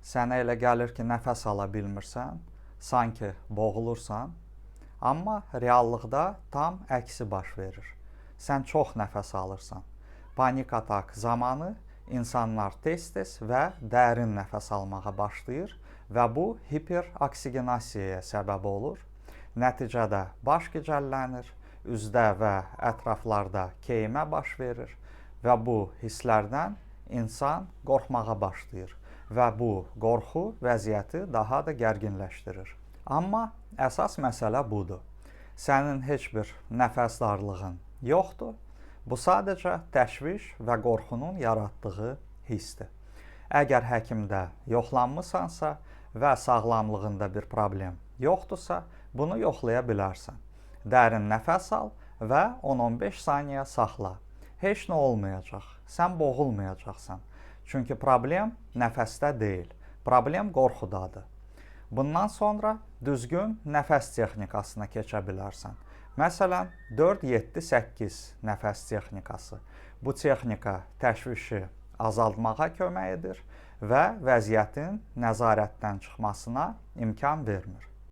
Sənə elə gəlir ki, nəfəs ala bilmirsən, sanki boğulursan, amma reallıqda tam əksi baş verir. Sən çox nəfəs alırsan. Panik atak zamanı insanlar tez-tez və dərin nəfəs almağa başlayır və bu hiperoksigenasiyaya səbəb olur. Nəticədə baş gicəllənir, üzdə və ətraflarda keymə baş verir və bu hisslərdən insan qorxmağa başlayır və bu qorxu vəziyyəti daha da gərginləşdirir. Amma əsas məsələ budur. Sənin heç bir nəfəs darlığın yoxdur. Bu sadəcə təşviş və qorxunun yaratdığı hissdir. Əgər həkimdə yoxlanmısansa və sağlamlığında bir problem yoxdursa, bunu yoxlaya bilərsən. Dərin nəfəs al və 10-15 saniyə saxla. Heç nə olmayacaq, sən boğulmayacaqsan. Çünki problem nəfəsdə deyil, problem qorxudadır. Bundan sonra düzgün nəfəs texnikasına keçə bilərsən. Məsələn, 4-7-8 nəfəs texnikası. Bu texnika təşvişi azaltmağa kömək edir və vəziyyətin nəzarətdən çıxmasına imkan vermir.